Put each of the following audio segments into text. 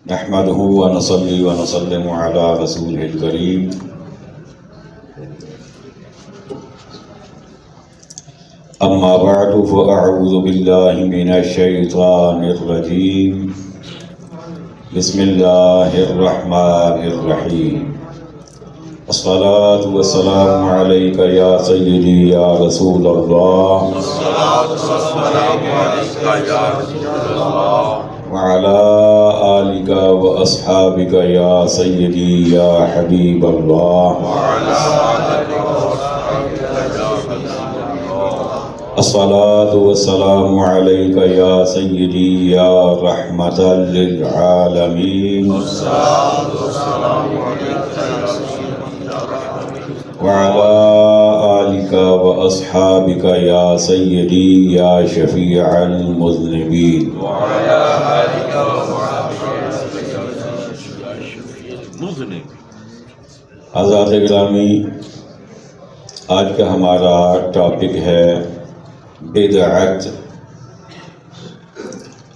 نحمده ونصلي ونسلم على رسوله الكريم أما بعد فأعوذ بالله من الشيطان الرجيم بسم الله الرحمن الرحيم الصلاة والسلام عليك يا سيدي يا رسول الله الصلاة والسلام عليك يا رسول الله وعلى آلك وأصحابك يا سيدي يا حبيب الله وعلى آلك وأصحابك يا حبيب الله الصلاة والسلام عليك يا سيدي يا رحمة للعالمين الصلاة والسلام عليك يا سيدي يا رحمة وعلى آلك وأصحابك يا سيدي يا شفيع المذنبين وعلى آلك وأصحابك يا شفيع المذنبين. حضرات گرامی، آج کا ہمارا ٹاپک ہے بدعت.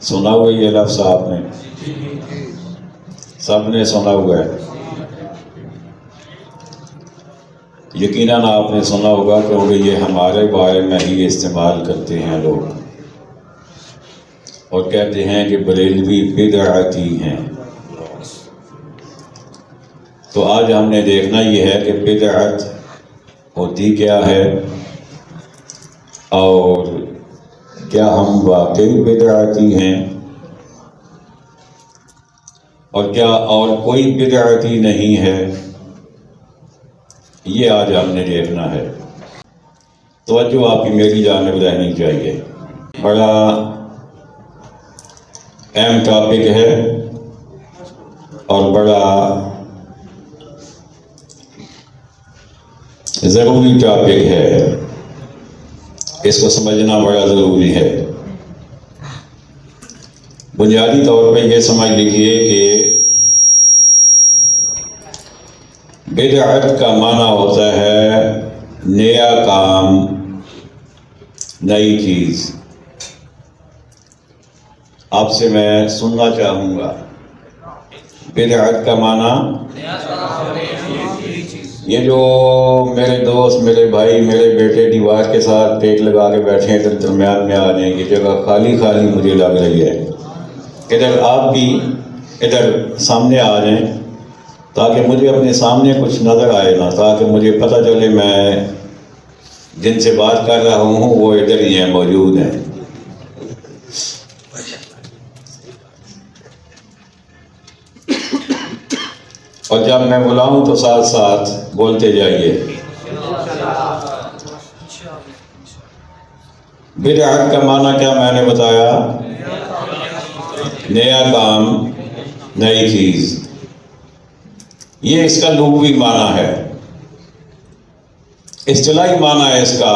سنا ہوا یہ لفظ آپ نے؟ سب نے سنا ہوا ہے. یقیناً آپ نے سنا ہوگا کیونکہ یہ ہمارے بارے میں ہی استعمال کرتے ہیں لوگ اور کہتے ہیں کہ بریلوی بدعتی ہیں. تو آج ہم نے دیکھنا یہ ہے کہ بدعت ہوتی کیا ہے اور کیا ہم واقعی بدعتی ہیں اور کیا اور کوئی بدعتی نہیں ہے. یہ آج ہم نے دیکھنا ہے. توجہ آپ کی میری جانب رہنی چاہیے. بڑا اہم ٹاپک ہے اور بڑا ضروری ٹاپک ہے. اس کو سمجھنا بڑا ضروری ہے. بنیادی طور پہ یہ سمجھ لیجیے کہ بدعت کا معنی ہوتا ہے نیا کام، نئی چیز. آپ سے میں سننا چاہوں گا بدعت کا معنی. یہ جو میرے دوست، میرے بھائی، میرے بیٹے دیوار کے ساتھ ٹیک لگا کے بیٹھے ہیں ادھر درمیان میں آ جائیں. یہ جگہ خالی خالی مجھے لگ رہی ہے. ادھر آپ بھی ادھر سامنے آ جائیں تاکہ مجھے اپنے سامنے کچھ نظر آئے نا، تاکہ مجھے پتہ چلے میں جن سے بات کر رہا ہوں وہ ادھر ہی ہیں، موجود ہیں. اور جب میں بلاؤں تو ساتھ ساتھ بولتے جائیے. بدعت کا معنی کیا میں نے بتایا؟ نیا کام، نئی چیز. یہ اس کا لغوی معنی ہے. اصطلاحی معنی ہے اس کا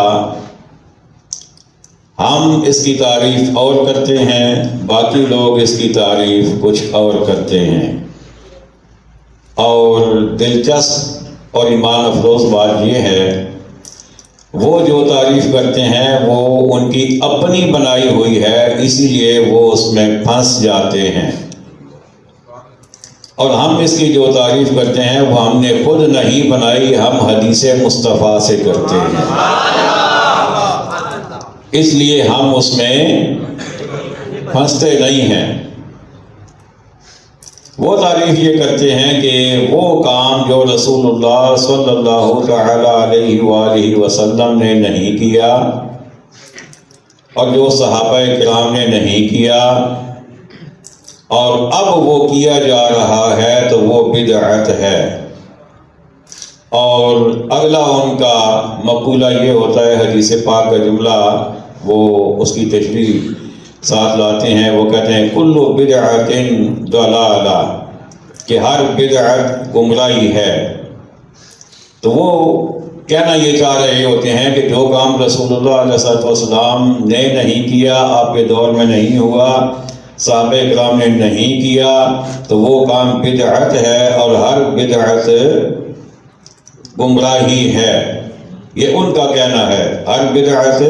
ہم اس کی تعریف اور کرتے ہیں، باقی لوگ اس کی تعریف کچھ اور کرتے ہیں. اور دلچسپ اور ایمان افروز بات یہ ہے وہ جو تعریف کرتے ہیں وہ ان کی اپنی بنائی ہوئی ہے، اسی لیے وہ اس میں پھنس جاتے ہیں. اور ہم اس کی جو تعریف کرتے ہیں وہ ہم نے خود نہیں بنائی، ہم حدیث مصطفیٰ سے کرتے ہیں، اس لیے ہم اس میں پھنستے نہیں ہیں. وہ تعریف یہ کرتے ہیں کہ وہ کام جو رسول اللہ صلی اللہ تعالی علیہ وآلہ وسلم نے نہیں کیا اور جو صحابہ کرام نے نہیں کیا اور اب وہ کیا جا رہا ہے تو وہ بدعت ہے. اور اگلا ان کا مقولہ یہ ہوتا ہے، حدیث پاک کا جملہ وہ اس کی تشریح ساتھ لاتے ہیں. وہ کہتے ہیں کل بدعت ضلالہ، کہ ہر بدعت گمراہی ہے. تو وہ کہنا یہ چاہ رہے ہوتے ہیں کہ جو کام رسول اللہ علیہ السلام نے نہیں کیا، آپ کے دور میں نہیں ہوا، صحابہ کرام نے نہیں کیا، تو وہ کام بدعت ہے اور ہر بدعت گمراہی ہے. یہ ان کا کہنا ہے، ہر بدعت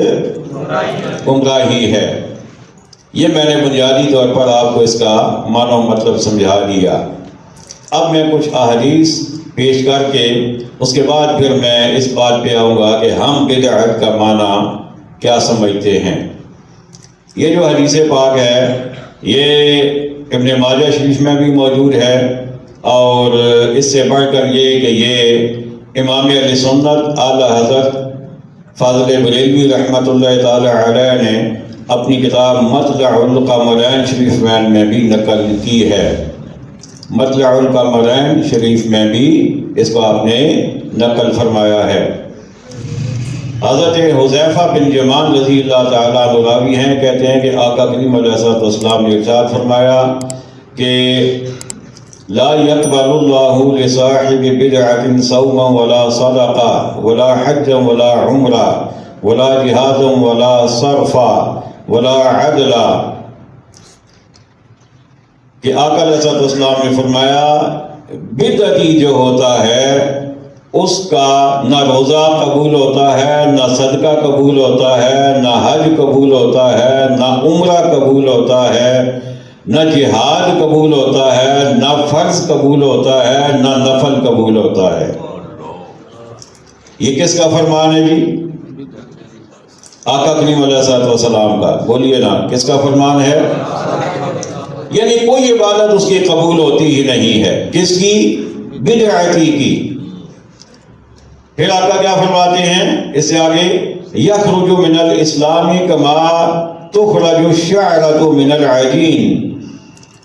گمراہی ہے. یہ میں نے بنیادی طور پر آپ کو اس کا معنی و مطلب سمجھا دیا۔ اب میں کچھ احادیث پیش کر کے اس کے بعد پھر میں اس بات پہ آؤں گا کہ ہم بدعت کا معنی کیا سمجھتے ہیں۔ یہ جو حدیث پاک ہے یہ ابن ماجہ شریف میں بھی موجود ہے، اور اس سے بڑھ کر یہ کہ یہ امام اہل سنت اعلیٰ حضرت فاضل بریلوی رحمۃ اللہ تعالی علیہ نے اپنی کتاب مطلع القمرین شریف میں بھی نقل کی ہے۔ مطلع القمرین شریف میں بھی اس کو آپ نے نقل فرمایا ہے۔ حضرت حذیفہ بن یمان رضی اللہ تعالیٰ عنہ راوی ہیں، کہتے ہیں کہ آقا کریم علیہ الصلوۃ والسلام نے ارشاد فرمایا کہ لا يقبل الله لصاحب بدعة صوما ولا صدقة ولا حجا ولا عمرة ولا جهادا ولا صرفا ولا عدلا، کہ آقا علیہ الصلوۃ والسلام نے فرمایا بدعتی جو ہوتا ہے اس کا نہ روزہ قبول ہوتا ہے، نہ صدقہ قبول ہوتا ہے، نہ حج قبول ہوتا ہے، نہ عمرہ قبول ہوتا ہے، نہ جہاد قبول ہوتا ہے، نہ فرض قبول ہوتا ہے، نہ نفل قبول ہوتا ہے۔ یہ کس کا فرمان ہے جی؟ آقا کریم علیہ الصلوۃ والسلام کا۔ بولیے نا، کس کا فرمان ہے؟ یعنی کوئی عبادت اس کی قبول ہوتی ہی نہیں ہے، کس کی؟ بدعتی کی۔ پھر آقا کیا فرماتے ہیں اس سے آگے؟ یخرج من الاسلام کما تخرج الشعرۃ من العجین۔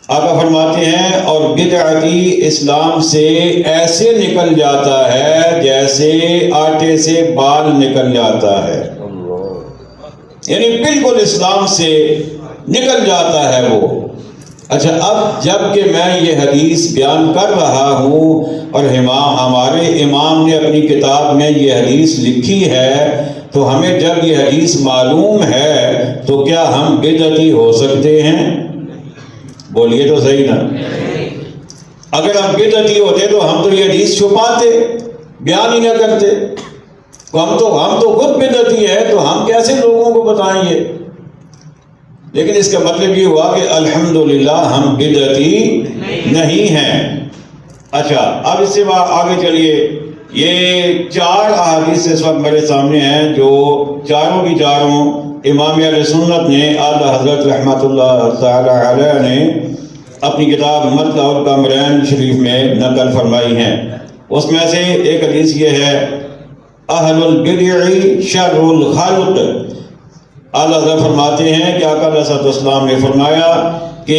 آقا فرماتے ہیں اور بدعتی اسلام سے ایسے نکل جاتا ہے جیسے آٹے سے بال نکل جاتا ہے، یعنی بالکل اسلام سے نکل جاتا ہے وہ۔ اچھا، اب جب کہ میں یہ حدیث بیان کر رہا ہوں اور ہمارے امام نے اپنی کتاب میں یہ حدیث لکھی ہے، تو ہمیں جب یہ حدیث معلوم ہے تو کیا ہم بدعتی ہو سکتے ہیں؟ بولیے تو صحیح نا۔ اگر ہم بدعتی ہوتے تو ہم تو یہ حدیث چھپاتے، بیان ہی نہ کرتے۔ ہم تو خود بدعتی ہیں، تو ہم کیسے لوگوں کو بتائیں یہ؟ لیکن اس کا مطلب یہ ہوا کہ الحمدللہ ہم بدعتی نہیں ہیں۔ اچھا، اب اس سے آگے چلیے۔ یہ 4 احادیث اس وقت میرے سامنے ہیں جو چاروں کی چاروں امام اہل سنت نے اعلیٰ حضرت رحمۃ اللہ تعالی علیہ نے اپنی کتاب مطلع القمرین شریف میں نقل فرمائی ہیں۔ اس میں سے ایک حدیث یہ ہے، اہل البدع شر الخلق۔ اعلیٰ حضرت فرماتے ہیں کہ آقا علیہ الصلوۃ والسلام نے فرمایا کہ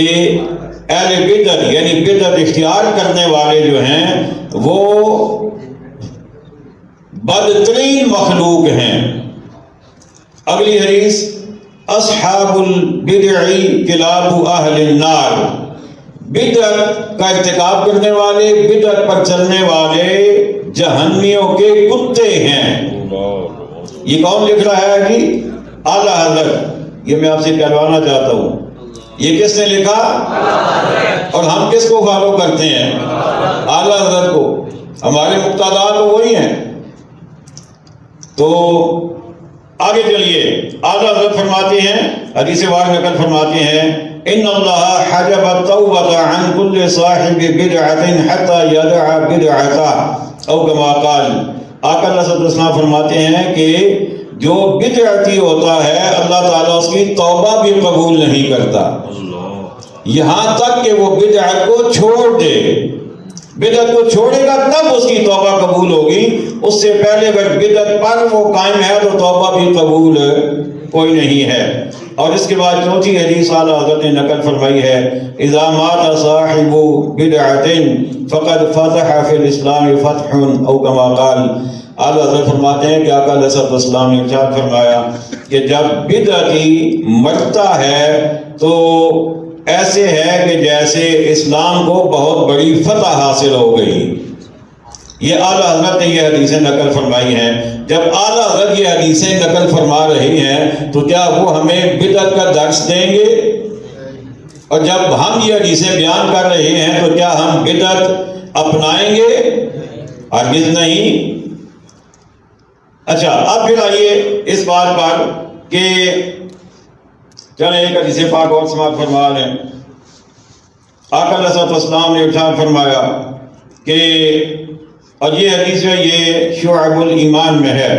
اہل بدعت یعنی بدعت اختیار کرنے والے جو ہیں وہ بدترین مخلوق ہیں۔ اگلی حدیث، اصحاب البدع کلاب اہل النار۔ بدعت کا ارتکاب کرنے والے، بدعت پر چلنے والے جہنمیوں کے کتے ہیں۔ یہ کون لکھ رہا ہے جی؟ اعلیٰ حضرت۔ یہ میں آپ سے کہلوانا چاہتا ہوں، یہ کس نے لکھا؟ اور ہم کس کو فالو کرتے ہیں؟ اعلیٰ حضرت کو۔ ہمارے مقتدیٰ تو وہی ہیں۔ تو آگے چلیے، اعلیٰ حضرت فرماتے ہیں، حدیث پاک نقل فرماتے ہیں، ان اللہ حجب التوبۃ عن کل صاحب بدعۃ حتی یدع بدعتہ او کما قال۔ آقا علیہ السلام فرماتے ہیں کہ جو بدعتی ہوتا ہے اللہ تعالیٰ اس کی توبہ بھی قبول نہیں کرتا یہاں تک کہ وہ بدعت کو چھوڑ دے۔ بدعت کو چھوڑے گا تب اس کی توبہ قبول ہوگی، اس سے پہلے اگر بدعت پر وہ قائم ہے تو توبہ بھی قبول کوئی نہیں ہے۔ اور اس کے بعد چوتھی حدیث اعلیٰ حضرت نے نقل فرمائی ہے، اذا مات صاحب بدعۃ فقد فتح فی الاسلام فتح او کما قال۔ اعلیٰ حضرت فرماتے ہیں کہ آقا علیہ السلام نے ارشاد فرمایا کہ جب بدعتی مرتا ہے تو ایسے ہے کہ جیسے اسلام کو بہت بڑی فتح حاصل ہو گئی۔ یہ اعلیٰ حضرت نے یہ حدیثیں نقل فرمائی ہیں۔ جب اعلیٰ حضرت یہ حدیثیں نقل فرما رہی ہیں تو کیا وہ ہمیں بدعت کا درس دیں گے؟ اور جب ہم یہ حدیثیں بیان کر رہے ہیں تو کیا ہم بدعت اپنائیں گے؟ ہرگز نہیں۔ اچھا، اب پھر آئیے اس بات پر کہ چلیں ایک حدیث پاک اور سماعت فرما لیں۔ آقا علیہ السلام نے ارشاد فرمایا کہ، اور یہ حدیث ہے، یہ شعب الایمان میں ہے،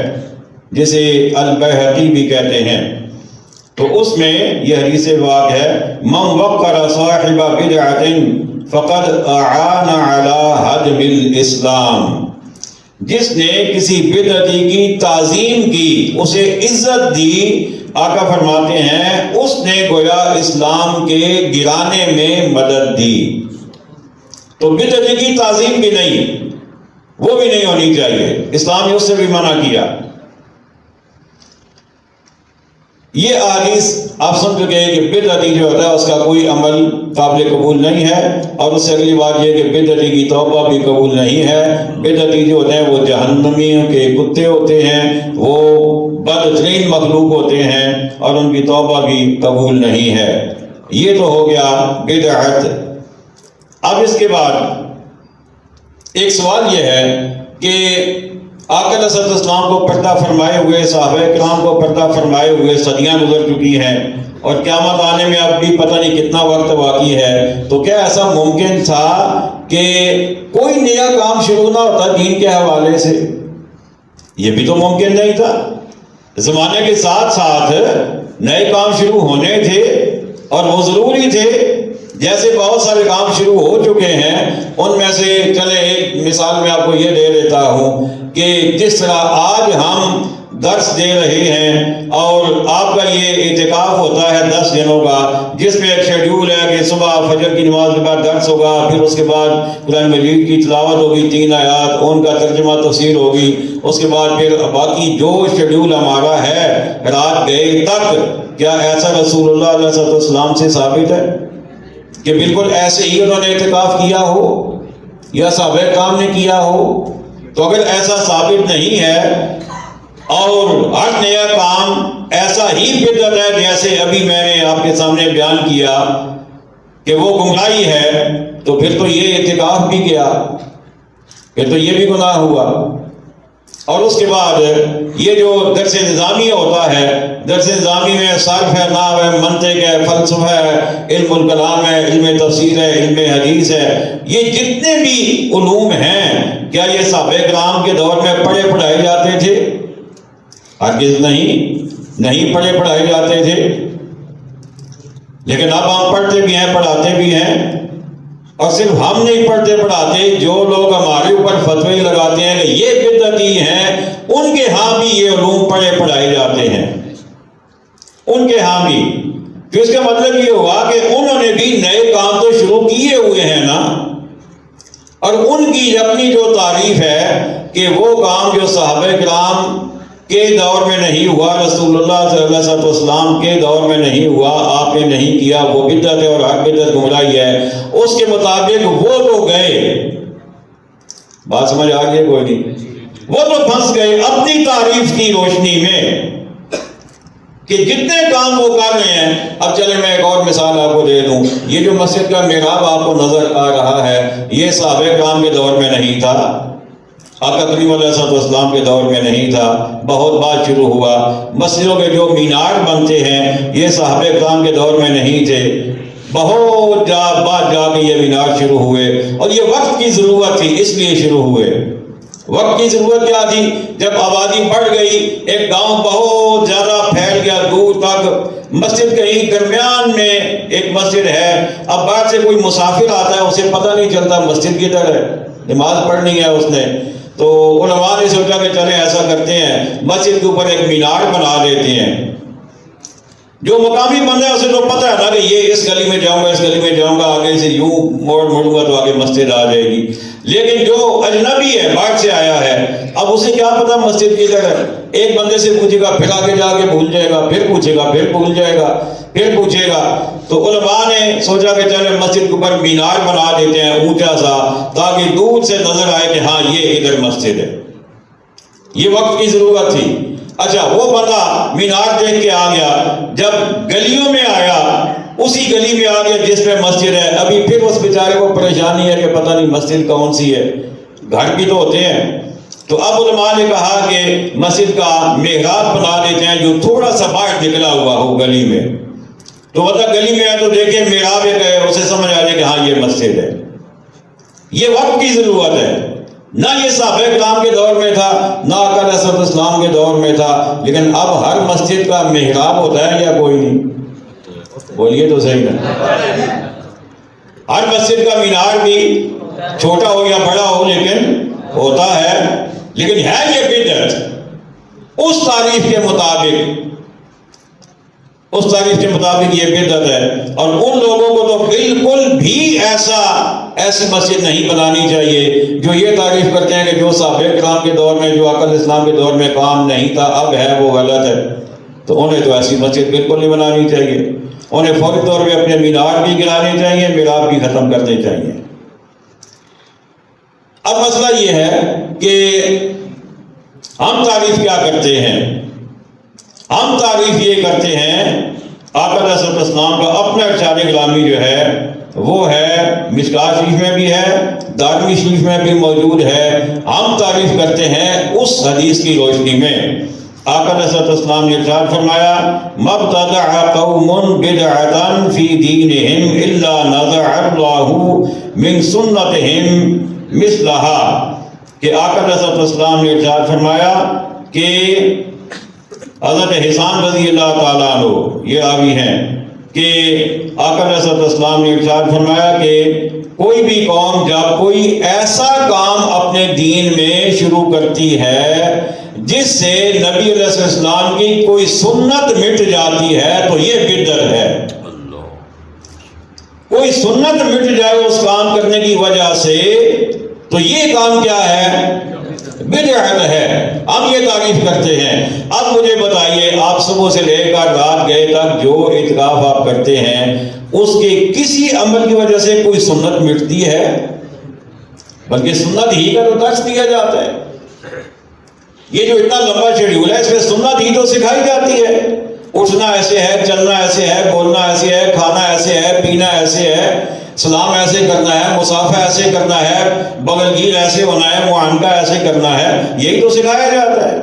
جسے البیہقی بھی کہتے ہیں، تو اس میں یہ حدیث پاک ہے، من وقر صاحب بدعۃ فقد اعان علی ہدم الاسلام، جس نے کسی بدعتی کی تعظیم کی، اسے عزت دی، آقا فرماتے ہیں اس نے گویا اسلام کے گرانے میں مدد دی۔ تو بدعتی کی تعظیم بھی نہیں، وہ بھی نہیں ہونی چاہیے، اسلام نے اس سے بھی منع کیا۔ یہ احادیث آپ سمجھ چکے ہیں کہ بدعتی جو ہوتا ہے اس کا کوئی عمل قابل قبول نہیں ہے، اور اس سے اگلی بات یہ کہ بدعتی کی توبہ بھی قبول نہیں ہے۔ بدعتی جو ہوتے ہیں وہ جہنمیوں کے کتے ہوتے ہیں، وہ بدترین مخلوق ہوتے ہیں، اور ان کی توبہ بھی قبول نہیں ہے۔ یہ تو ہو گیا بدعت۔ اب اس کے بعد ایک سوال یہ ہے کہ آقا علیہ السلام کو پردہ فرمائے ہوئے، صحابہ کرام کو پردہ فرمائے ہوئے صدیاں گزر چکی ہیں، اور قیامت آنے میں اب بھی پتہ نہیں کتنا وقت باقی ہے، تو کیا ایسا ممکن تھا کہ کوئی نیا کام شروع نہ ہوتا دین کے حوالے سے؟ یہ بھی تو ممکن نہیں تھا۔ زمانے کے ساتھ ساتھ نئے کام شروع ہونے تھے، اور وہ ضروری تھے۔ جیسے بہت سارے کام شروع ہو چکے ہیں، ان میں سے چلے ایک مثال میں آپ کو یہ دے دیتا ہوں کہ جس طرح آج ہم درس دے رہے ہیں، اور آپ کا یہ اعتکاف ہوتا ہے 10 دنوں کا، جس میں ایک شیڈیول ہے کہ صبح فجر کی نماز کے بعد درس ہوگا، پھر اس کے بعد قرآن مجید کی تلاوت ہوگی 3 آیات، ان کا ترجمہ تفسیر ہوگی، اس کے بعد پھر باقی جو شیڈیول ہمارا ہے رات گئے تک، کیا ایسا رسول اللہ علیہ السلام سے ثابت ہے کہ بالکل ایسے ہی انہوں نے اعتکاف کیا ہو یا صحابہ کرام نے کیا ہو؟ تو اگر ایسا ثابت نہیں ہے، اور ہر نیا کام ایسا ہی بدعت ہے جیسے ابھی میں نے آپ کے سامنے بیان کیا کہ وہ گمراہی ہے، تو پھر تو یہ اعتکاف بھی گیا، پھر تو یہ بھی گناہ ہوا۔ اور اس کے بعد یہ جو درس نظامی ہوتا ہے، درس نظامی میں صرف ہے، نحو ہے، منطق ہے، فلسفہ ہے، علم الکلام ہے، علم تفسیر ہے، علم حدیث ہے، یہ جتنے بھی علوم ہیں، کیا یہ صحابہ کرام کے دور میں پڑھائے جاتے تھے؟ ہرگز نہیں پڑھائے جاتے تھے۔ لیکن اب ہم پڑھتے بھی ہیں، پڑھاتے بھی ہیں، اور صرف ہم نہیں پڑھتے پڑھاتے، جو لوگ ہمارے اوپر فتوی لگاتے ہیں کہ یہ بدعتی ہیں، ان کے ہاں بھی یہ علوم پڑھائے جاتے ہیں، ان کے ہاں بھی۔ تو اس کا مطلب یہ ہوا کہ انہوں نے بھی نئے کام تو شروع کیے ہوئے ہیں نا، اور ان کی اپنی جو تعریف ہے کہ وہ کام جو صحابہ کرام کے دور میں نہیں ہوا، رسول اللہ صلی اللہ علیہ وسلم کے دور میں نہیں ہوا، آپ نے نہیں کیا، وہ بدعت ہے، اور ہر بدعت گمراہی ہے، اس کے مطابق وہ تو گئے۔ بات سمجھ آ گئی؟ کوئی نہیں، وہ تو پھنس گئے اپنی تعریف کی روشنی میں کہ جتنے کام وہ کر رہے ہیں۔ اب چلے میں ایک اور مثال آپ کو دے دوں، یہ جو مسجد کا محراب آپ کو نظر آ رہا ہے، یہ صحابہ کرام کے دور میں نہیں تھا، آقا کریم علیہ السلام کے دور میں نہیں تھا، بہت بعد شروع ہوا۔ مسجدوں کے جو مینار بنتے ہیں، یہ صحابہ کرام کے دور میں نہیں تھے، بہت بعد جا کے یہ مینار شروع ہوئے، اور یہ وقت کی ضرورت تھی اس لیے شروع ہوئے۔ وقت کی ضرورت کیا تھی؟ جب آبادی بڑھ گئی، ایک گاؤں بہت زیادہ پھیل گیا دور تک، مسجد کہیں درمیان میں ایک مسجد ہے، اب باہر سے کوئی مسافر آتا ہے، اسے پتہ نہیں چلتا مسجد کدھر ہے، نماز پڑھنی ہے اس نے، تو علماء نے سوچا کہ چلیں ایسا کرتے ہیں، مسجد کے اوپر ایک مینار بنا دیتے ہیں۔ جو مقامی بندہ ہے اسے تو پتہ ہے نا کہ یہ اس گلی میں جاؤں گا، اس گلی میں جاؤں گا، آگے سے یوں مڑوں گا تو آگے مسجد آ جائے گی۔ لیکن جو اجنبی ہے، باہر سے آیا ہے، اب اسے کیا پتہ مسجد کدھر ہے؟ ایک بندے سے پوچھے گا، پھر آگے جا کے بھول جائے گا، پھر پوچھے گا، پھر بھول جائے گا، پھر پوچھے گا۔ تو علماء نے سوچا کہ چلے مسجد کے اوپر مینار بنا دیتے ہیں اونچا سا، تاکہ دور سے نظر آئے کہ ہاں یہ ادھر مسجد ہے۔ یہ وقت کی ضرورت تھی۔ اچھا، وہ بندہ مینار دیکھ کے آ گیا، جب گلیوں میں آیا، اسی گلی میں آ گیا جس میں مسجد ہے، ابھی پھر اس بیچارے کو پریشانی ہے کہ پتہ نہیں مسجد کون سی ہے، گھر بھی تو ہوتے ہیں۔ تو اب علماء نے کہا کہ مسجد کا محراب بنا دیتے ہیں جو تھوڑا سا باہر نکلا ہوا ہو گلی میں، تو بتا گلی میں ہے تو دیکھے محراب ایک ہے، اسے سمجھ آ جائے کہ ہاں یہ مسجد ہے۔ یہ وقت کی ضرورت ہے، نہ یہ صحابہ کرام کے دور میں تھا، نہ آقا علیہ الصلوۃ والسلام کے دور میں تھا، لیکن اب ہر مسجد کا محراب ہوتا ہے یا کوئی نہیں؟ بولیے تو صحیح نا۔ ہر مسجد کا مینار بھی چھوٹا ہو یا بڑا ہو لیکن ہوتا ہے، لیکن ہے یہ بدعت اس تعریف کے مطابق، اس تعریف کے مطابق یہ بدعت ہے۔ اور ان لوگوں کو تو بالکل بھی ایسی مسجد نہیں بنانی چاہیے جو یہ تعریف کرتے ہیں کہ جو صحابہ کرام کے دور میں، جو آقا اسلام کے دور میں کام نہیں تھا اب ہے وہ غلط ہے، تو انہیں تو ایسی مسجد بالکل نہیں بنانی چاہیے۔ انہیں فوری طور پہ اپنے مینار بھی گرانے چاہیے، محراب بھی ختم کرنے چاہیے۔ اب مسئلہ یہ ہے کہ ہم تعریف کیا کرتے ہیں؟ ہم تعریف یہ کرتے ہیں، آقا علیہ الصلوۃ والسلام کا اپنا ارشاد گرامی جو ہے وہ ہے، مشکوٰۃ شریف میں بھی ہے، دارمی شریف میں بھی موجود ہے۔ ہم تعریف کرتے ہیں اس حدیث کی روشنی میں۔ آقا علیہ الصلوۃ والسلام نے ارشاد فرمایا، مبتدع قوم بدعۃ فی دینہم الا نزع اللہ من سنتہم مثلہا، کہ آقا علیہ الصلوۃ والسلام نے ارشاد فرمایا کہ حضرت حسان رضی اللہ تعالیٰ عنہ یہ راوی ہیں کہ آقا علیہ الصلوۃ والسلام نے ارشاد فرمایا کہ کوئی بھی قوم جب کوئی ایسا کام اپنے دین میں شروع کرتی ہے جس سے نبی علیہ السلام کی کوئی سنت مٹ جاتی ہے تو یہ بدعت ہے۔ کوئی سنت مٹ جائے اس کام کرنے کی وجہ سے تو یہ کام کیا ہے؟ بدعت ہے۔ ہم یہ تعریف کرتے ہیں۔ اب مجھے بتائیے، آپ صبح سے لے کر رات گئے تک جو اعتکاف آپ کرتے ہیں اس کے کسی عمل کی وجہ سے کوئی سنت مٹتی ہے؟ بلکہ سنت ہی کا تو درس دیا جاتا ہے۔ یہ جو اتنا لمبا شیڈیول ہے اس میں سنت ہی تو سکھائی جاتی ہے۔ اٹھنا ایسے ہے، چلنا ایسے ہے، بولنا ایسے ہے، کھانا ایسے ہے، پینا ایسے ہے، سلام ایسے کرنا ہے، مصافحہ ایسے کرنا ہے، بغل گیر ایسے ہونا ہے، معانقہ ایسے کرنا ہے، یہی تو سکھایا جاتا ہے۔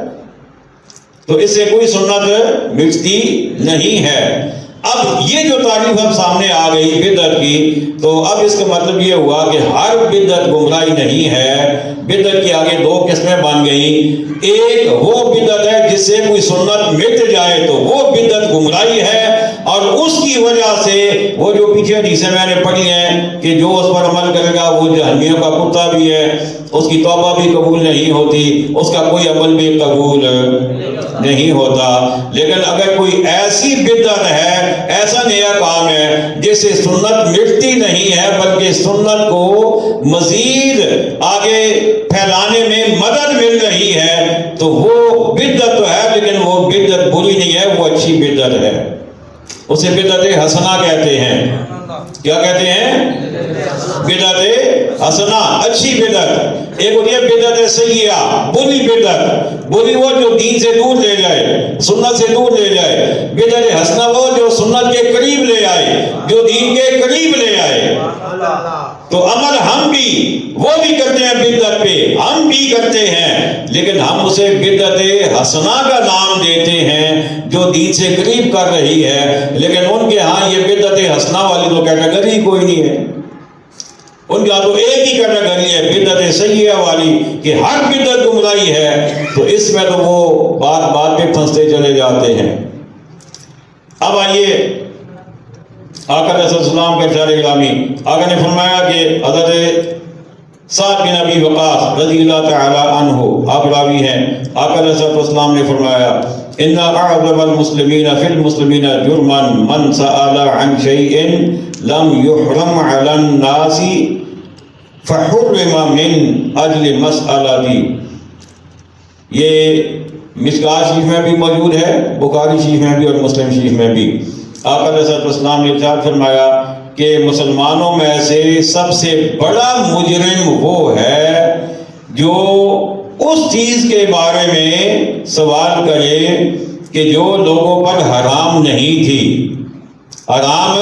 تو اس سے کوئی سنت مٹتی نہیں ہے۔ اب یہ جو تعریف اب سامنے آ گئی بدعت کی، تو اب اس کا مطلب یہ ہوا کہ ہر بدعت گمراہی نہیں ہے۔ بدعت کی آگے دو قسمیں بن گئیں۔ ایک وہ بدعت ہے جس سے کوئی سنت مٹ جائے تو وہ بدعت گمراہی ہے، اور اس کی وجہ سے وہ جو پیچھے حدیثیں میں نے پڑھی ہیں کہ جو اس پر عمل کرے گا وہ جہنمیوں کا کتا بھی ہے، اس کی توبہ بھی قبول نہیں ہوتی، اس کا کوئی عمل بھی قبول نہیں ہوتا۔ لیکن اگر کوئی ایسی بدعت ہے، ایسا نیا کام ہے جس سے سنت مٹتی نہیں ہے بلکہ سنت کو مزید آگے پھیلانے میں مدد مل رہی ہے، تو وہ بدعت تو ہے لیکن وہ بدعت بری نہیں ہے، وہ اچھی بدعت ہے۔ اسے بدعت حسنہ کہتے ہیں۔ کیا کہتے ہیں؟ بدعت حسنہ، اچھی بدعت۔ ایک ہوتی ہے بدعت سیئہ، بری بدعت۔ بری وہ جو دین سے دور لے جائے، سنت سے دور لے جائے۔ بدعت حسنہ وہ جو سنت کے قریب لے آئے، جو دین کے قریب لے آئے۔ تو عمل ہم بھی وہ بھی کرتے ہیں بدعت پہ، ہم بھی کرتے ہیں، لیکن ہم اسے بدعت حسنہ کا نام دیتے ہیں جو دین سے قریب کر رہی ہے، لیکن ان کے ہاں یہ بدعت حسنہ والی تو کیٹیگری کوئی نہیں ہے۔ ان کا تو ایک ہی کیٹیگری ہے بدعت سیئہ والی کہ ہر بدعت گمراہی ہے، تو اس میں تو وہ بات پہ پھنستے چلے جاتے ہیں۔ اب آئیے آقا علیہ السلام کا ارشاد گرامی، آقا نے فرمایا کہ حضرت سعد بن ابی وقاص رضی اللہ تعالی عنہ آپ راوی ہیں، آقا علیہ السلام نے فرمایا ان اعظم المسلمین فی المسلمین جرما من سأل عن شیء لم یحرم علی الناس فحرم من اجل مسئلتی۔ یہ مشکوٰۃ شریف میں بھی موجود ہے، بخاری شریف میں بھی اور مسلم شریف میں بھی۔ آقا علیہ السلام نے ارشاد فرمایا کہ مسلمانوں میں سے سب سے بڑا مجرم وہ ہے جو اس چیز کے بارے میں سوال کرے کہ جو لوگوں پر حرام نہیں تھی، حرام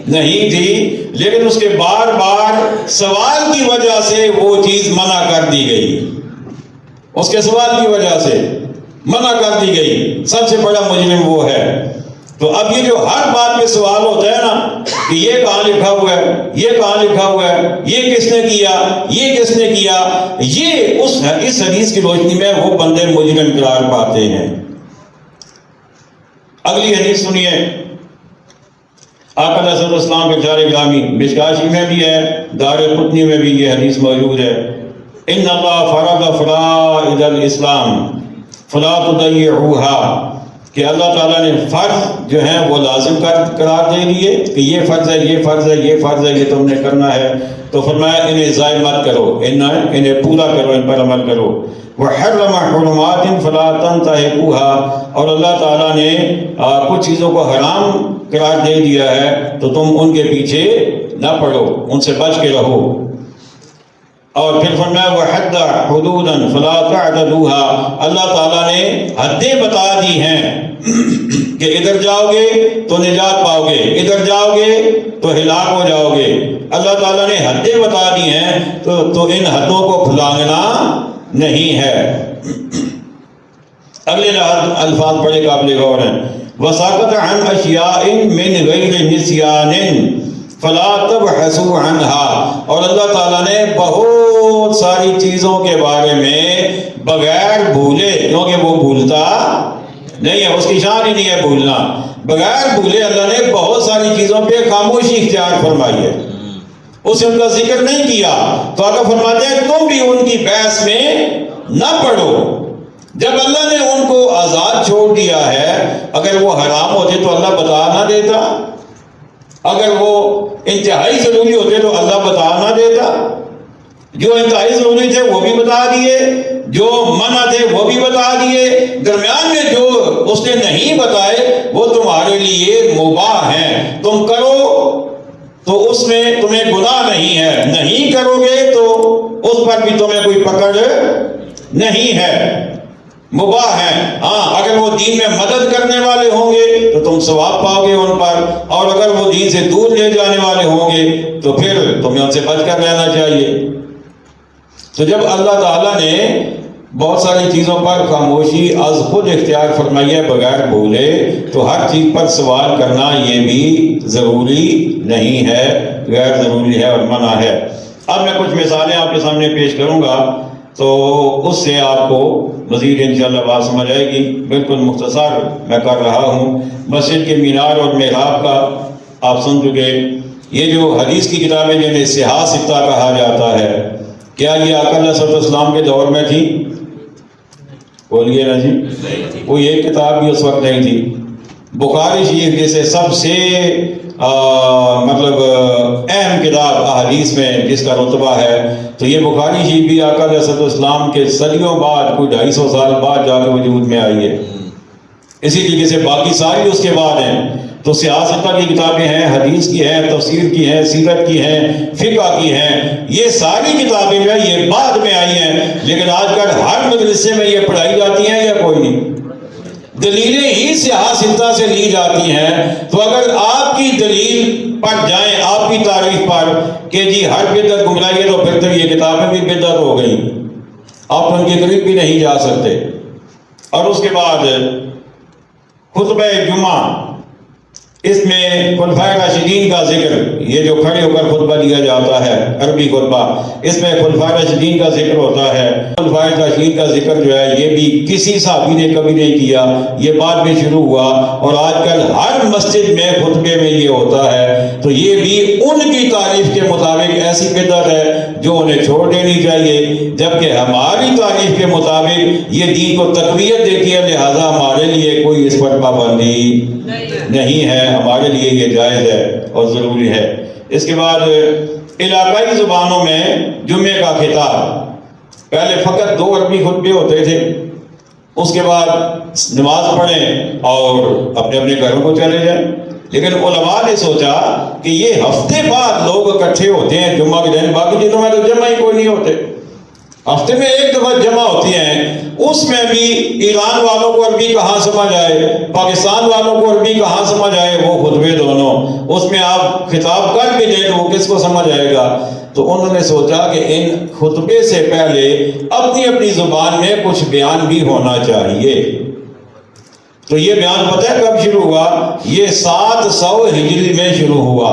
نہیں تھی، لیکن اس کے بار بار سوال کی وجہ سے وہ چیز منع کر دی گئی، اس کے سوال کی وجہ سے منع کر دی گئی۔ سب سے بڑا مجرم وہ ہے۔ تو اب یہ جو ہر بات میں سوال ہوتا ہے نا کہ یہ کہاں لکھا ہوا ہے، یہ کہاں لکھا ہوا ہے، یہ کس نے کیا، یہ کس نے کیا، یہ اس حدیث کی روشنی میں وہ بندے مجرم قرار پاتے ہیں۔ اگلی حدیث سنیے، آقا صلی اللہ علیہ وسلم کے پیارے گرامی، مشکاہ میں بھی ہے، دار قطنی میں بھی یہ حدیث موجود ہے، ان اللہ فرض فرائض الاسلام فلا تضيعوها، کہ اللہ تعالیٰ نے فرض جو ہیں وہ لازم قرار دے دیے کہ یہ فرض ہے، یہ فرض ہے، یہ فرض ہے، یہ تم نے کرنا ہے، تو فرمایا انہیں ضائع مت کرو، انہیں پورا کرو، ان پر عمل کرو۔ وحرم حرمات فلا تنتهكوها، اور اللہ تعالیٰ نے کچھ چیزوں کو حرام قرار دے دیا ہے تو تم ان کے پیچھے نہ پڑو، ان سے بچ کے رہو۔ اور پھر فرمایا وحد حدودا فلا تعتدوها، اللہ تعالیٰ نے حدیں بتا دی ہیں کہ ادھر جاؤ گے تو نجات پاؤ گے، ادھر جاؤ گے تو ہلاک ہو جاؤ گے، اللہ تعالیٰ نے حدیں بتا دی ہیں تو ان حدوں کو پھلانگنا نہیں ہے۔ اگلے الفاظ بڑے قابل غور ہیں، وساقط عن اشیاء من غیر نسیان فلا تبحثوا عنها، اور اللہ تعالیٰ نے بہت ساری چیزوں کے بارے میں بغیر بھولے، کیونکہ وہ بھولتا نہیں ہے، اس کی شان ہی نہیں ہے بھولنا، بغیر بھولے اللہ نے بہت ساری چیزوں پہ خاموشی اختیار فرمائی ہے، اسے ان کا ذکر نہیں کیا، تو آقا فرماتے ہیں تم بھی ان کی بحث میں نہ پڑو۔ جب اللہ نے ان کو آزاد چھوڑ دیا ہے، اگر وہ حرام ہوتے تو اللہ بتا نہ دیتا، اگر وہ انتہائی ضروری ہوتے تو اللہ بتا نہ دیتا، جو انتہائی ضروری تھے وہ بھی بتا دیے، جو منع تھے وہ بھی بتا دیے، درمیان میں جو اس نے نہیں بتائے وہ تمہارے لیے مباح ہیں، تم کرو تو اس میں تمہیں گناہ نہیں ہے، نہیں کرو گے تو اس پر بھی تمہیں کوئی پکڑ نہیں ہے، مباح ہیں۔ ہاں اگر وہ دین میں مدد کرنے والے ہوں گے تو تم ثواب پاؤ گے ان پر، اور اگر وہ دین سے دور لے جانے والے ہوں گے تو پھر تمہیں ان سے بچ کر رہنا چاہیے۔ تو جب اللہ تعالیٰ نے بہت ساری چیزوں پر خاموشی از خود اختیار فرمائی ہے بغیر بھولے، تو ہر چیز پر سوال کرنا یہ بھی ضروری نہیں ہے، غیر ضروری ہے اور منع ہے۔ اب میں کچھ مثالیں آپ کے سامنے پیش کروں گا تو اس سے آپ کو مزید انشاءاللہ بات سمجھ آئے گی، بالکل مختصر میں کر رہا ہوں۔ مسجد کے مینار اور محراب کا آپ سن چکے، یہ جو حدیث کی کتابیں جنہیں سیاہ ستہ کہا جاتا ہے، کیا یہ آقا علیہ الصلوۃ والسلام کے دور میں تھی؟ بولیے نا جی، کوئی ایک کتاب بھی اس وقت نہیں تھی۔ بخاری شریف جیسے سب سے اہم کتاب احادیث میں جس کا رتبہ ہے، تو یہ بخاری شریف بھی آقا علیہ الصلوۃ والسلام کے صدیوں بعد، کوئی 250 سال بعد جا کے وجود میں آئی ہے۔ اسی طریقے سے باقی ساری اس کے بعد ہیں۔ تو سیاست کی کتابیں ہیں، حدیث کی ہیں، تفسیر کی ہیں، سیرت کی ہیں، فقہ کی ہیں، یہ ساری کتابیں جو ہیں یہ بعد میں آئی ہیں، لیکن آج کل ہر مدرسے میں یہ پڑھائی جاتی ہیں یا کوئی نہیں؟ دلیلیں ہی سیاستہ سے لی جاتی ہیں۔ تو اگر آپ کی دلیل پر جائیں، آپ کی تعریف پر کہ جی ہر بدعت گمراہی ہے، تو پھر تو یہ کتابیں بھی بدعت ہو گئی، آپ ان کے قریب بھی نہیں جا سکتے۔ اور اس کے بعد خطبہ جمعہ، اس میں خلفائے راشدین کا ذکر، یہ جو کھڑے ہو کر خطبہ دیا جاتا ہے عربی خطبہ، اس میں خلفائے راشدین کا ذکر ہوتا ہے۔ خلفائے راشدین کا ذکر جو ہے یہ بھی کسی صحابی نے کبھی نہیں کیا، یہ بعد میں شروع ہوا، اور آج کل ہر مسجد میں خطبے میں یہ ہوتا ہے۔ تو یہ بھی ان کی تعریف کے مطابق ایسی بدعت ہے جو انہیں چھوڑ دینی چاہیے، جبکہ ہماری تعریف کے مطابق یہ دین کو تقویت دیتی ہے، لہذا ہمارے لیے کوئی اس پر پابندی نہیں ہے، ہمارے لیے یہ جائز ہے اور ضروری ہے۔ اس کے بعد علاقائی زبانوں میں جمعے کا خطاب، پہلے فقط 2 عربی خطبے ہوتے تھے، اس کے بعد نماز پڑھیں اور اپنے اپنے گھروں کو چلے جائیں، لیکن علماء نے سوچا کہ یہ ہفتے بعد لوگ اکٹھے ہوتے ہیں جمعہ کے دن، باقی دنوں میں تو جمعہ ہی کوئی نہیں ہوتے، ہفتے میں ایک دفعہ جمع ہوتی ہیں، اس میں بھی ایران والوں کو عربی کہاں سمجھ آئے، پاکستان والوں کو عربی کہاں سمجھ آئے، وہ خطبے دونوں، اس میں آپ خطاب کر بھی دیں تو وہ کس کو سمجھ آئے گا؟ تو انہوں نے سوچا کہ ان خطبے سے پہلے اپنی اپنی زبان میں کچھ بیان بھی ہونا چاہیے۔ تو یہ بیان پتہ ہے کب شروع ہوا؟ یہ 700 ہجری میں شروع ہوا۔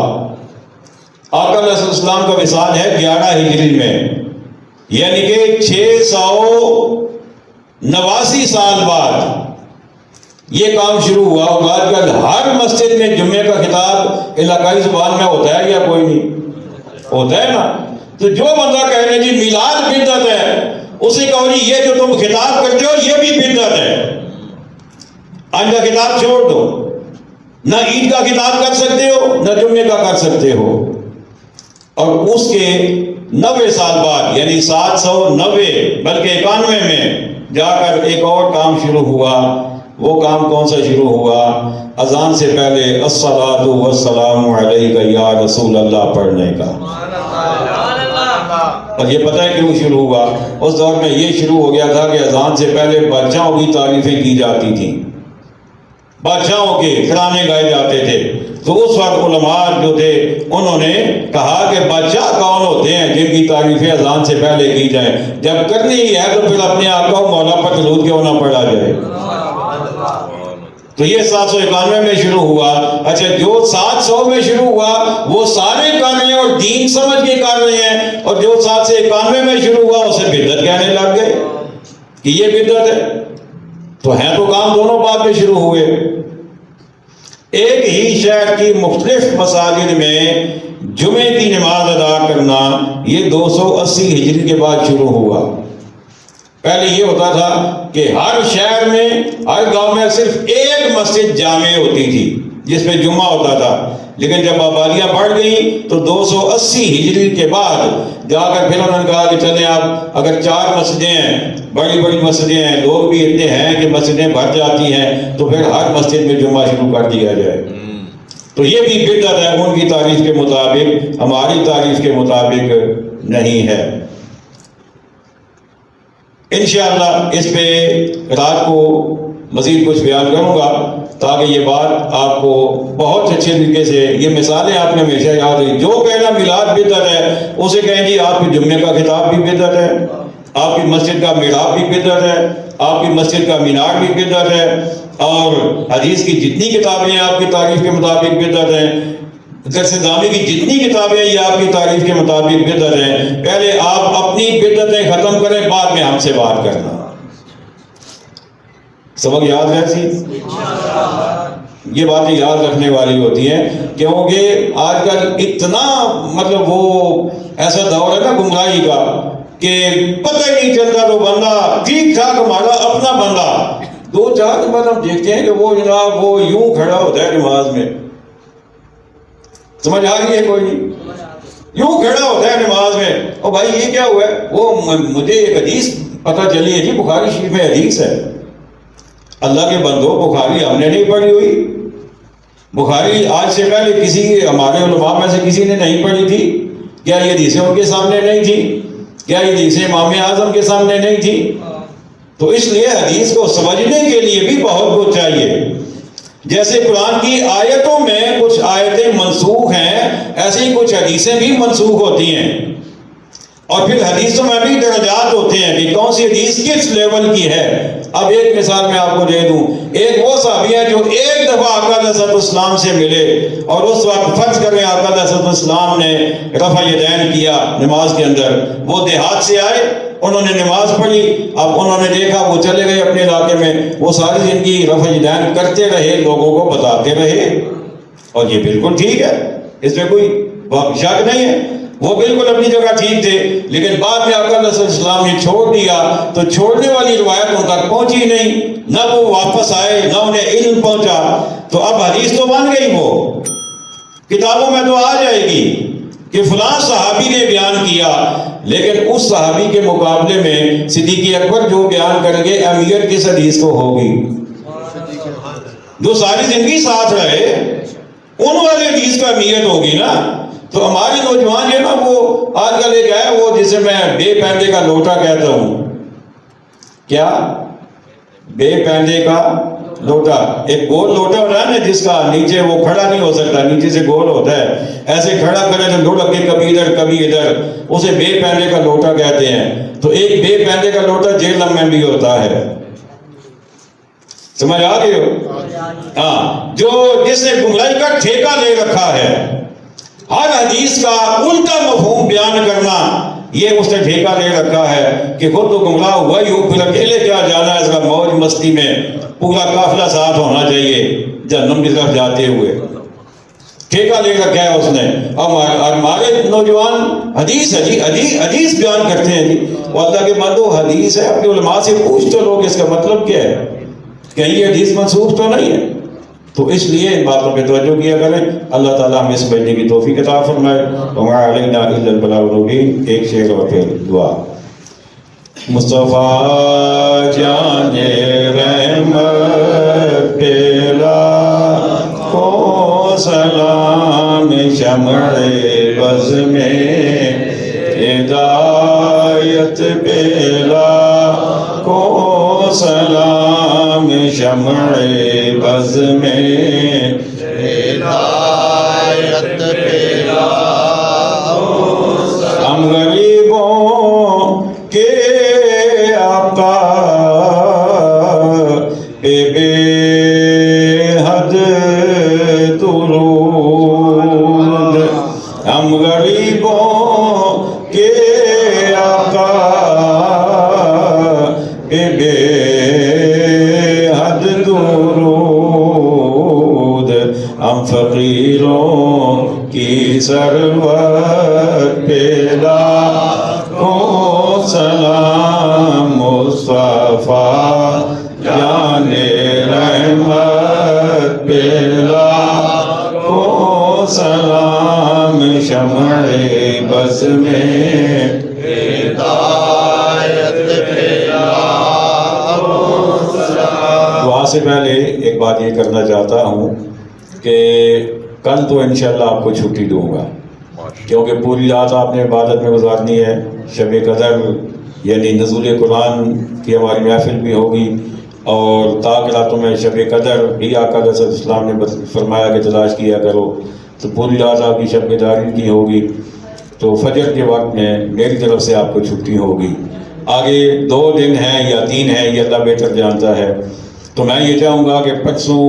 آقا علیہ السلام کا وصال ہے 11 ہجری میں، یعنی کہ 689 سال بعد یہ کام شروع ہوا۔ اور آج کل ہر مسجد میں جمعے کا خطاب علاقائی زبان میں ہوتا ہے یا کوئی نہیں ہوتا ہے نا؟ تو جو بندہ کہہ رہے جی میلاد بدعت ہے، اسے کہو جی یہ جو تم خطاب کرتے ہو یہ بھی بدعت ہے، آج کا خطاب چھوڑ دو، نہ عید کا خطاب کر سکتے ہو نہ جمعے کا کر سکتے ہو۔ اور اس کے 90 سال بعد یعنی 790 بلکہ 91 میں جا کر ایک اور کام شروع ہوا۔ وہ کام کون سا شروع ہوا؟ اذان سے پہلے الصلاۃ والسلام علیک یا رسول اللہ پڑھنے کا۔ اور یہ پتہ ہے کیوں شروع ہوا؟ اس دور میں یہ شروع ہو گیا تھا کہ اذان سے پہلے بادشاہوں کی تعریفیں کی جاتی تھیں، بادشاہوں کے کھلانے گائے جاتے تھے۔ تو اس وقت علماء جو تھے انہوں نے کہا کہ بادشاہ کون ہوتے ہیں جن کی تعریفیں اذان سے پہلے کی جائیں؟ جب کرنی ہی ہے تو پھر اپنے آقا و مولا پر درود کیوں نہ پڑھا جائے؟ تو یہ 791 میں شروع ہوا۔ اچھا جو 700 میں شروع ہوا وہ سارے کر رہے ہیں اور دین سمجھ کے کر رہے ہیں، اور جو 791 میں شروع ہوا اسے بدعت کہنے لگ گئے کہ یہ بدعت ہے۔ تو ہیں تو کام دونوں بات میں شروع ہوئے۔ ایک ہی شہر کی مختلف مساجد میں جمعے کی نماز ادا کرنا یہ 280 ہجری کے بعد شروع ہوا۔ پہلے یہ ہوتا تھا کہ ہر شہر میں ہر گاؤں میں صرف ایک مسجد جامع ہوتی تھی جس میں جمعہ ہوتا تھا، لیکن جب آبادیاں بڑھ گئیں تو 280 ہجری کے بعد جا کر پھر انہوں نے کہا کہ چلیں آپ اگر 4 مسجدیں ہیں، بڑی بڑی مسجدیں ہیں، لوگ بھی اتنے ہیں کہ مسجدیں بھر جاتی ہیں، تو پھر ہر مسجد میں جمعہ شروع کر دیا جائے۔ تو یہ بھی بدعت ہے، ان کی تعریف کے مطابق، ہماری تعریف کے مطابق نہیں ہے۔ انشاءاللہ اس پہ رات کو مزید کچھ بیان کروں گا تاکہ یہ بات آپ کو بہت اچھے طریقے سے، یہ مثالیں آپ نے ہمیشہ یاد رہی۔ جو کہنا میلاد بدعت ہے اسے کہیں جی آپ کی جمعے کا خطاب بھی بدعت ہے، آپ کی مسجد کا محراب بھی بدعت ہے، آپ کی مسجد کا مینار بھی بدعت ہے، اور حدیث کی جتنی کتابیں ہیں آپ کی تعریف کے مطابق بدعت ہیں، درس نظامی کی جتنی کتابیں یہ آپ کی تعریف کے مطابق بدعت ہیں۔ پہلے آپ اپنی بدعتیں ختم کریں، بعد میں ہم سے بات کرنا۔ سبق یاد ہے سی؟ یہ باتیں یاد رکھنے والی ہوتی ہیں، کیونکہ آج کل اتنا مطلب وہ ایسا دور ہے نا گمراہی کا کہ پتہ ہی نہیں چلتا، تو بندہ ٹھیک ٹھاک ہمارا اپنا بندہ 2-4 کے بعد ہم دیکھتے ہیں کہ وہ جناب وہ یوں کھڑا ہوتا ہے نماز میں، سمجھ آ رہی ہے کوئی نہیں؟ یوں کھڑا ہوتا ہے نماز میں، اور بھائی یہ کیا ہوا ہے؟ وہ مجھے ایک حدیث پتہ چلی ہے جی، بخاری شریف میں حدیث ہے، اللہ کے بندو بخاری ہم نے نہیں پڑھی ہوئی؟ بخاری آج سے پہلے کسی ہمارے علماء میں سے کسی نے نہیں پڑھی تھی؟ کیا یہ حدیثیں ان کے سامنے نہیں تھی؟ کیا یہ حدیثیں امام اعظم کے سامنے نہیں تھی؟ تو اس لیے حدیث کو سمجھنے کے لیے بھی بہت کچھ چاہیے۔ جیسے قرآن کی آیتوں میں کچھ آیتیں منسوخ ہیں، ایسے ہی کچھ حدیثیں بھی منسوخ ہوتی ہیں، اور پھر حدیثوں میں بھی درجات ہوتے ہیں کہ کون سی حدیث کس لیول کی ہے۔ اب ایک مثال میں آپ کو دے دوں، ایک وہ صحابی ہے جو ایک دفعہ آقا علیہ السلام سے ملے، اور اس وقت فرض کریں آقا علیہ السلام نے رفع یدین کیا نماز کے اندر، وہ دیہات سے آئے، انہوں نے نماز پڑھی، اب انہوں نے دیکھا وہ چلے گئے اپنے علاقے میں، وہ ساری زندگی رفع یدین کرتے رہے، لوگوں کو بتاتے رہے، اور یہ بالکل ٹھیک ہے، اس میں کوئی شک نہیں ہے، وہ بالکل اپنی جگہ ٹھیک تھے، لیکن بعد میں آقا علیہ السلام نے چھوڑ دیا تو چھوڑنے والی روایت ان تک پہنچی نہیں، نہ وہ واپس آئے نہ انہیں علم پہنچا، تو اب حدیث تو بن گئی، وہ کتابوں میں تو آ جائے گی کہ فلاں صحابی نے بیان کیا، لیکن اس صحابی کے مقابلے میں صدیق اکبر جو بیان کریں گے اہمیت کس حدیث کو ہوگی؟ جو ساری زندگی ساتھ رہے ان والے حدیث کا اہمیت ہوگی نا۔ تو ہماری نوجوان جو ہے نا، وہ آج کل ایک ہے وہ جسے میں بے پیندے کا لوٹا کہتا ہوں، کیا بے پیندے کا لوٹا، ایک گول لوٹا ہوتا ہے نا جس کا نیچے وہ کھڑا نہیں ہو سکتا، نیچے سے گول ہوتا ہے، ایسے کھڑا کرے تو لڑک کے کبھی ادھر کبھی ادھر، اسے بے پیندے کا لوٹا کہتے ہیں۔ تو ایک بے پیندے کا لوٹا جہنم میں بھی ہوتا ہے۔ سمجھ آ رہی ہو؟ ہاں، جو جس نے گمراہی کا ٹھیکہ لے رکھا ہے، ہر حدیث کا الٹا مفہوم بیان کرنا، یہ اس نے ٹھیکہ لے رکھا ہے کہ خود تو گمراہ ہوا ہی ہو، پھر اکیلے کیا جانا ہے، اس کا موج مستی میں پورا قافلہ ساتھ ہونا چاہیے جہنم کی طرف جاتے ہوئے، ٹھیکہ لے رکھا ہے اس نے۔ اور ہمارے نوجوان حدیث بیان کرتے ہیں جی، وہ اللہ کے بندو حدیث ہے، اپنے علماء سے پوچھ تو لوگ اس کا مطلب کیا ہے، کہیں یہ حدیث منسوخ تو نہیں ہے؟ تو اس لیے ان باتوں پہ توجہ کیا کریں۔ اللہ تعالیٰ ہمیں سمجھنے کی توفیق عطا فرمائے۔ وما علینا الا البلاغ المبین۔ ایک شعر اور پھر دعا۔ مصطفیٰ جان رحمت پیلا کو سلام، شمع بز میں ہدایت پیلا کو سلام، شمع بز میں ہدایت پیلا، ہم غریبوں کے آقا بے حد درود، ہم غریبوں کے آقا بے حد درود، ہم فقیروں کی ثروت پیدا کو سلام، مصطفیٰ جان رحمت پیلا کو سلام، شمع بز میں ہدایت پیلا کو سلام۔ دعا سے پہلے ایک بات یہ کرنا چاہتا ہوں کہ کل تو انشاءاللہ آپ کو چھٹی دوں گا، کیونکہ پوری رات آپ نے عبادت میں گزارنی ہے۔ شب قدر یعنی نزول قرآن کی ہماری محفل بھی ہوگی، اور تاک راتوں میں شب قدر بھی آقا علیہ السلام نے فرمایا کہ تلاش کیا کرو، تو پوری رات آپ کی شب بیداری کی ہوگی۔ تو فجر کے وقت میں میری طرف سے آپ کو چھٹی ہوگی۔ آگے 2 دن ہیں یا 3 ہیں، یہ اللہ بہتر جانتا ہے۔ تو میں یہ چاہوں گا کہ پرسوں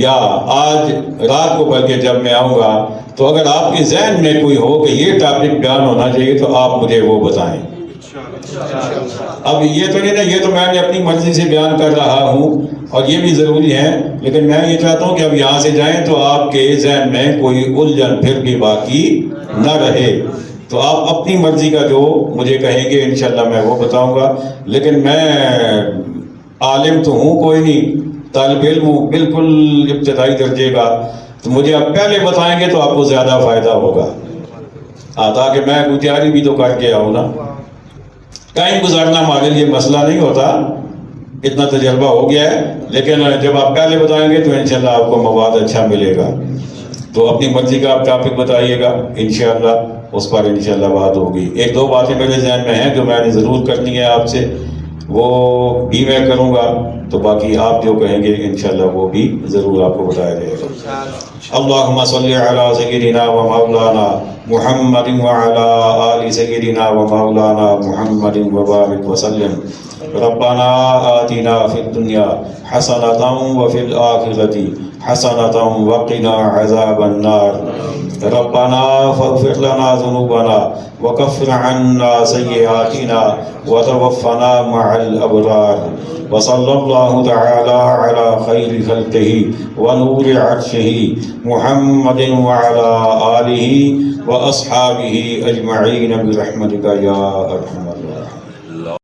یا آج رات کو بلکہ جب میں آؤں گا، تو اگر آپ کے ذہن میں کوئی ہو کہ یہ ٹاپک بیان ہونا چاہیے تو آپ مجھے وہ بتائیں۔ اب یہ تو نہیں نا، یہ تو میں نے اپنی مرضی سے بیان کر رہا ہوں اور یہ بھی ضروری ہے، لیکن میں یہ چاہتا ہوں کہ اب یہاں سے جائیں تو آپ کے ذہن میں کوئی الجھن پھر بھی باقی نہ رہے۔ تو آپ اپنی مرضی کا جو مجھے کہیں گے انشاءاللہ میں وہ بتاؤں گا، لیکن میں عالم تو ہوں کوئی نہیں، طالب علم ہوں بالکل ابتدائی درجے کا، تو مجھے آپ پہلے بتائیں گے تو آپ کو زیادہ فائدہ ہوگا، تاکہ میں کوئی تیاری بھی تو کر کے آؤں نا۔ ٹائم گزارنا ہمارے لیے مسئلہ نہیں ہوتا، اتنا تجربہ ہو گیا ہے، لیکن جب آپ پہلے بتائیں گے تو انشاءاللہ آپ کو مواد اچھا ملے گا۔ تو اپنی مرضی کا آپ ٹاپک بتائیے گا، انشاءاللہ اس پر انشاءاللہ بات ہوگی۔ 1-2 باتیں میرے ذہن میں ہیں جو میں نے ضرور کرنی ہے آپ سے، وہ بھی میں کروں گا، تو باقی آپ جو کہیں گے انشاءاللہ وہ بھی ضرور آپ کو بتایا جائے گا۔ اللہم صلی علی سیدنا و مولانا محمد وعلی آل سیدنا و مولانا محمد وبارک وسلم۔ ربنا آتنا فی الدنیا حسنۃ وفی الآخرۃ حسنۃ وقنا عذاب النار۔ ربنا فاغفر لنا ذنوبنا وكفر عنا سيئاتنا وتوفنا مع الأبرار۔ وصلى الله تعالى على خير خلقه ونور عرشه محمد وعلى آله وأصحابه أجمعين برحمتك يا أرحم الراحمين۔